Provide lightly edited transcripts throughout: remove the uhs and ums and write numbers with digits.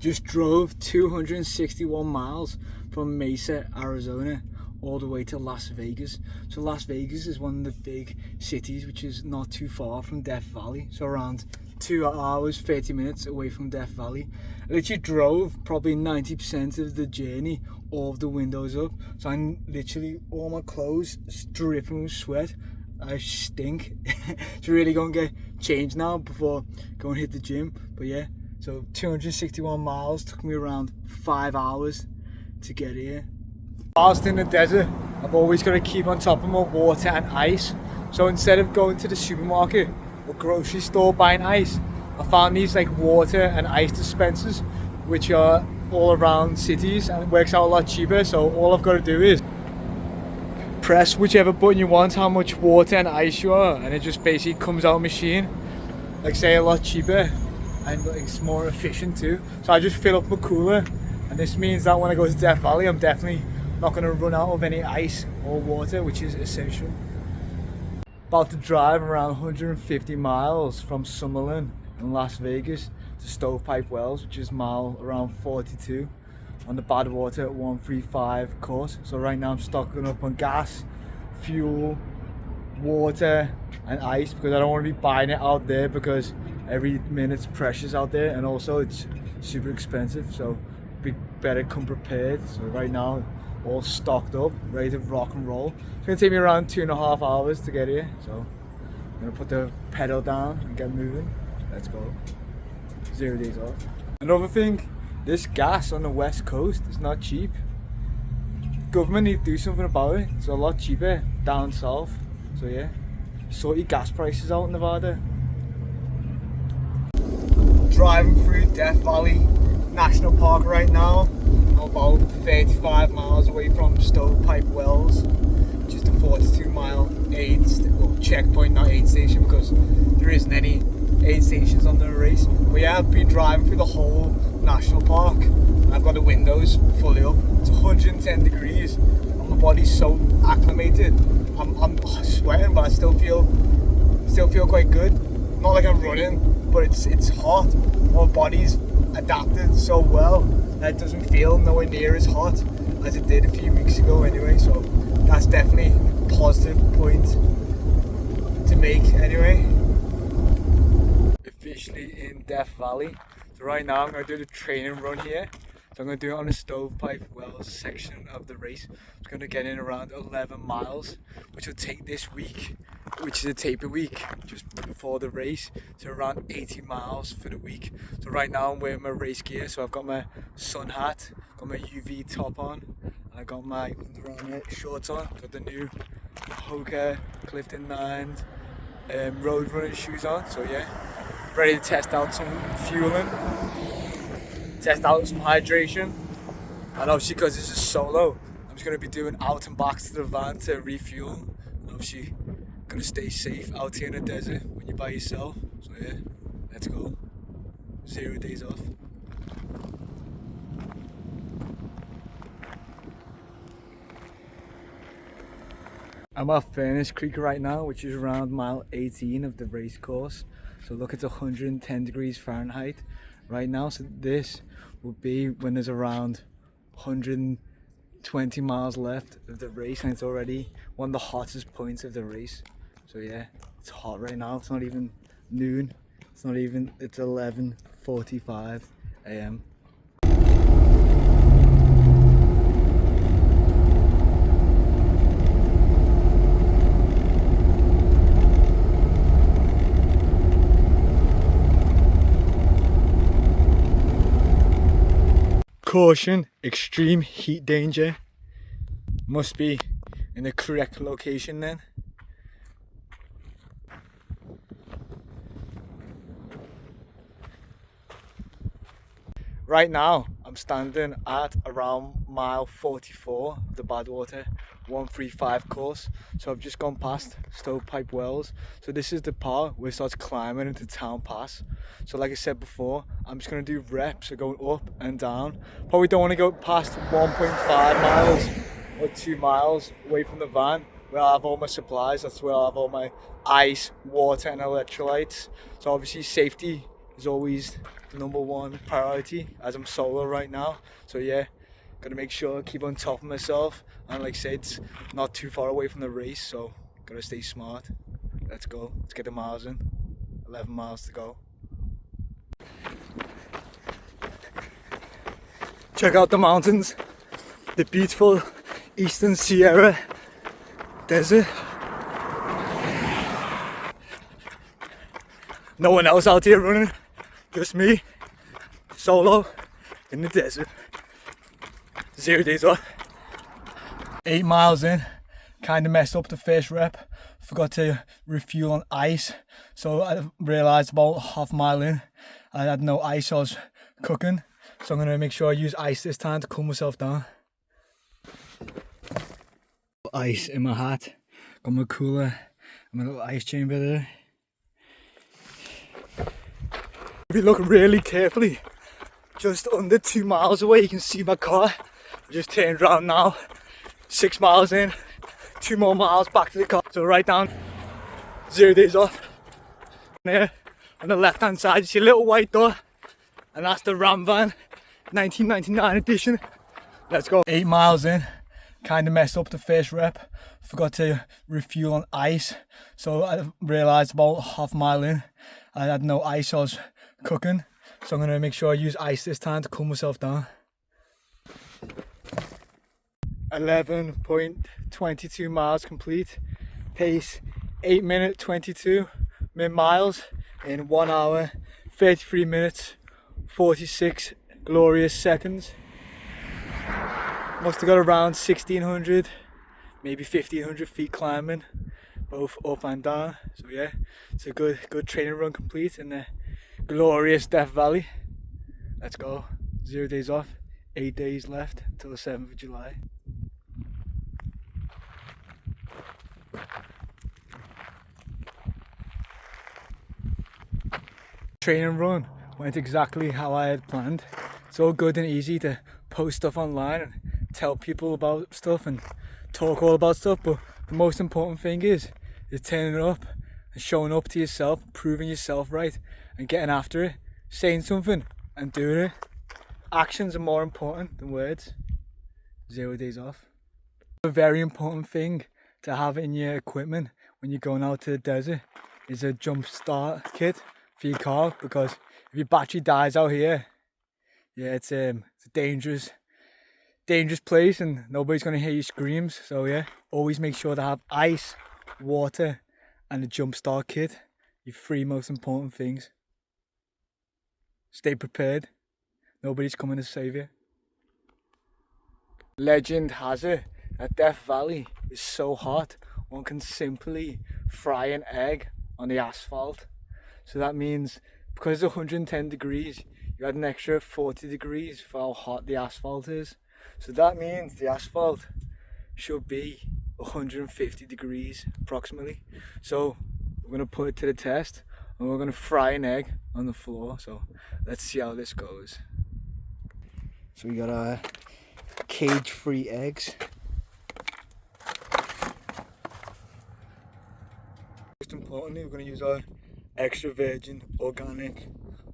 Just drove 261 miles from Mesa, Arizona, all the way to Las Vegas. So Las Vegas is one of the big cities which is not too far from Death Valley, so around 2 hours 30 minutes away from Death Valley. I literally drove probably 90% of the journey, all of the windows up, so I'm literally, all my clothes dripping with sweat. I stink. So really go and get changed now before going to hit the gym. But yeah, so 261 miles, took me around 5 hours to get here. Whilst in the desert, I've always got to keep on top of my water and ice. So instead of going to the supermarket or grocery store buying ice, I found these like water and ice dispensers, which are all around cities, and it works out a lot cheaper. So all I've got to do is press whichever button you want, how much water and ice you are, and it just basically comes out a machine, like say a lot cheaper, and it's more efficient too. So I just fill up my cooler, and this means that when I go to Death Valley, I'm definitely not going to run out of any ice or water, which is essential. About to drive around 150 miles from Summerlin in Las Vegas to Stovepipe Wells, which is mile around 42 on the Badwater 135 course. So right now I'm stocking up on gas, fuel, water and ice, because I don't want to be buying it out there because every minute's precious out there, and also it's super expensive, so be better come prepared. So right now all stocked up, ready to rock and roll. It's gonna take me around 2.5 hours to get here, so I'm gonna put the pedal down and get moving. Let's go. 0 days off. Another thing, this gas on the west coast is not cheap. Government need to do something about it. It's a lot cheaper down south. So yeah, sort your gas prices out in Nevada. Driving through Death Valley National Park right now. I'm about 35 miles away from Stovepipe Wells, which is the 42-mile checkpoint, not aid station, because there isn't any aid stations on the race. But yeah, I've been driving through the whole national park, and I've got the windows fully up. It's 110 degrees, and my body's so acclimated. I'm sweating, but I still feel quite good. Not like I'm running, but it's hot. My body's adapted so well that it doesn't feel nowhere near as hot as it did a few weeks ago anyway, so that's definitely a positive point to make anyway. Officially in Death Valley. So right now I'm going to do the training run here. So I'm going to do it on the Stovepipe Wells section of the race. I'm going to get in around 11 miles, which will take this week, which is a taper week, just before the race, to around 80 miles for the week. So right now I'm wearing my race gear, so I've got my sun hat, got my UV top on, and I got my Under Armour shorts on, got the new Hoka Clifton 9 road running shoes on. So yeah, ready to test out some fueling, test out some hydration, and obviously because this is solo, I'm just going to be doing out and back to the van to refuel, and obviously going to stay safe out here in the desert when you're by yourself. So yeah, let's go. 0 days off. I'm at Furnace Creek right now, which is around mile 18 of the race course. So look, it's 110 degrees Fahrenheit right now. So this will be when there's around 120 miles left of the race, and it's already one of the hottest points of the race. So yeah, it's hot right now. It's not even noon. It's 11:45 a.m. Caution, extreme heat danger. Must be in the correct location then. Right now I'm standing at around mile 44 of the Badwater 135 course. So I've just gone past Stovepipe Wells. So this is the part where it starts climbing into Town Pass. So like I said before, I'm just going to do reps, so going up and down. Probably don't want to go past 1.5 miles or 2 miles away from the van, where I have all my supplies. That's where I have all my ice, water and electrolytes. So obviously safety is always the #1 priority, as I'm solo right now. So yeah, gotta make sure I keep on top of myself, and like I said, it's not too far away from the race, so gotta stay smart. Let's go, let's get the miles in. 11 miles to go. Check out the mountains, the beautiful Eastern Sierra Desert. No one else out here running, just me, solo, in the desert. 0 days off. 8 miles in, kinda messed up the first rep. Forgot to refuel on ice, so I realised about half a mile in, I had no ice, so I was cooking. So I'm gonna make sure I use ice this time to cool myself down. Ice in my hat, got my cooler, and my little ice chamber there. If you look really carefully, just under 2 miles away, you can see my car. I just turned around now, 6 miles in, 2 more miles back to the car. So right down, 0 days off. There, on the left hand side, you see a little white door, and that's the Ram van, 1999 edition. Let's go. 8 miles in, kinda messed up the first rep. Forgot to refuel on ice, so I realised about half a mile in, I had no ice, so I was cooking. So I'm gonna make sure I use ice this time to cool myself down. 11.22 miles complete. Pace 8 minute 22 miles in 1 hour 33 minutes 46 glorious seconds. Must have got around 1600, maybe 1500 feet climbing, both up and down. So yeah, it's a good training run complete in the glorious Death Valley. Let's go. 0 days off, 8 days left until the 7th of July. Training run went exactly how I had planned. It's all good and easy to post stuff online and tell people about stuff and talk all about stuff, but the most important thing is turning up and showing up to yourself, proving yourself right, and getting after it, saying something and doing it. Actions are more important than words. 0 days off. A very important thing to have in your equipment when you're going out to the desert is a jump start kit for your car, because if your battery dies out here, yeah, it's a dangerous place and nobody's going to hear your screams. So yeah, always make sure to have ice, water and a jump start kit. Your 3 most important things. Stay prepared. Nobody's coming to save you. Legend has it that Death Valley is so hot, one can simply fry an egg on the asphalt. So that means because it's 110 degrees, you add an extra 40 degrees for how hot the asphalt is. So that means the asphalt should be 150 degrees approximately. So we're going to put it to the test and we're going to fry an egg on the floor. So let's see how this goes. So we got our cage-free eggs. Most importantly, we're going to use our extra virgin organic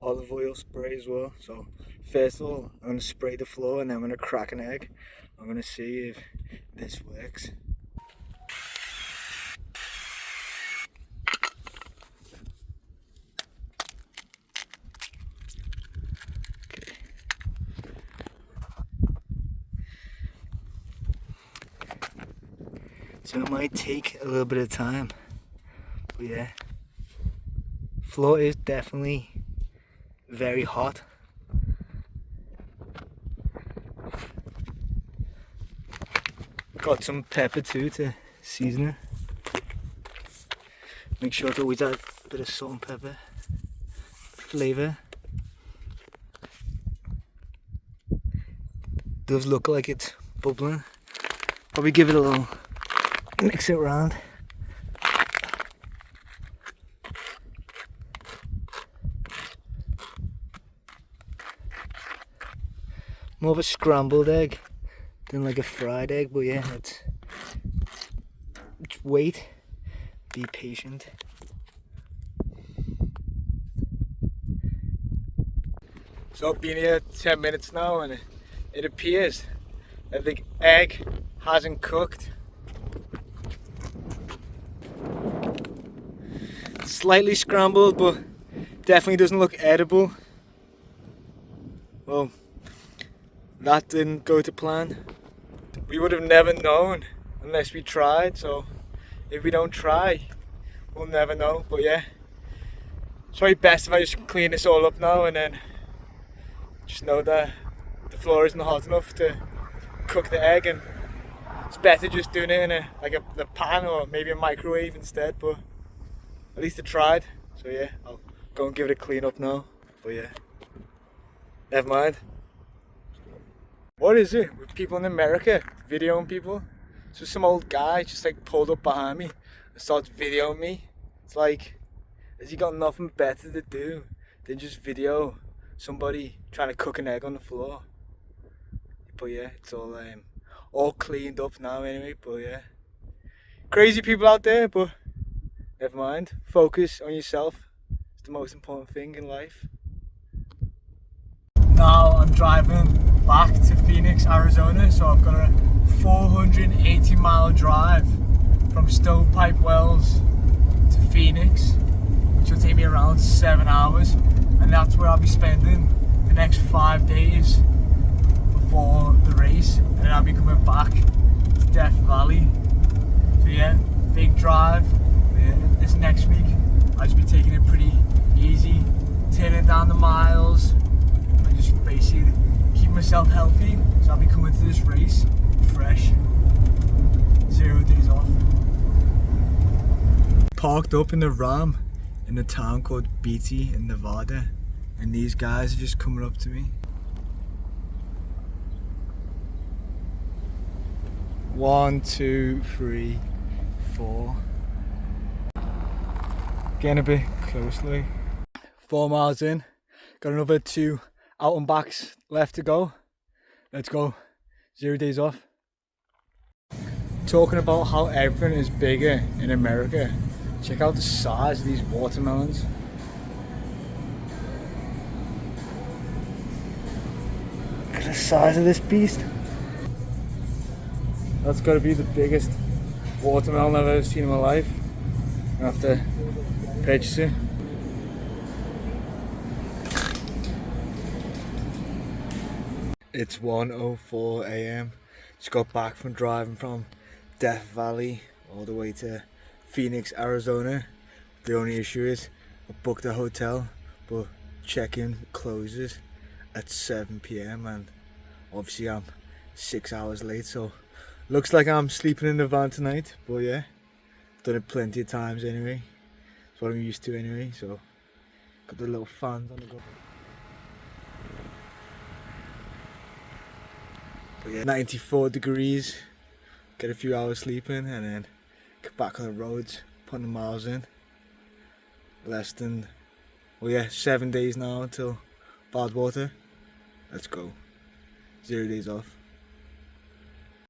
olive oil spray as well. So first of all, I'm going to spray the floor and then I'm going to crack an egg. I'm going to see if this works. Okay. So it might take a little bit of time, but yeah, floor is definitely very hot. Got some pepper too to season it. Make sure to always add a bit of salt and pepper flavour. Does look like it's bubbling. Probably give it a little mix it around. More of a scrambled egg than like a fried egg, but yeah, it's wait, be patient. So I've been here 10 minutes now and it appears that the egg hasn't cooked. Slightly scrambled, but definitely doesn't look edible. Well, that didn't go to plan. We would have never known unless we tried, so if we don't try, we'll never know. But yeah, it's probably best if I just clean this all up now and then just know that the floor isn't hot enough to cook the egg, and it's better just doing it in a pan or maybe a microwave instead. But at least I tried, so yeah, I'll go and give it a clean up now. But yeah, never mind. What is it with people in America videoing people? So some old guy just like pulled up behind me and starts videoing me. It's like, has he got nothing better to do than just video somebody trying to cook an egg on the floor? But yeah, it's all cleaned up now anyway. But yeah, crazy people out there, but never mind. Focus on yourself. It's the most important thing in life. Now I'm driving back to Phoenix, Arizona, so I've got a 480-mile drive from Stovepipe Wells to Phoenix, which will take me around 7 hours, and that's where I'll be spending the next 5 days before the race, and then I'll be coming back to Death Valley. So yeah, big drive. This next week I'll just be taking it pretty easy, turning down the miles, and just basically keep myself healthy. So I'll be coming to this race fresh, 0 days off. Parked up in the Ram in a town called Beatty in Nevada, and these guys are just coming up to me. 1, 2, 3, 4. Getting a bit closely. 4 miles in, got another 2 out and backs left to go. Let's go. 0 days off. Talking about how everything is bigger in America. Check out the size of these watermelons. Look at the size of this beast. That's got to be the biggest watermelon I've ever seen in my life. I have to purchase it. It's 1:04 a.m. Just got back from driving from Death Valley all the way to Phoenix, Arizona. The only issue is I booked a hotel, but check-in closes at 7 p.m. and obviously I'm 6 hours late, so looks like I'm sleeping in the van tonight. But yeah, done it plenty of times anyway. That's what I'm used to anyway, so got the little fans on the go. But yeah, 94 degrees, get a few hours sleeping and then get back on the roads, putting the miles in. Less than, well yeah, 7 days now until Badwater. Let's go. 0 days off.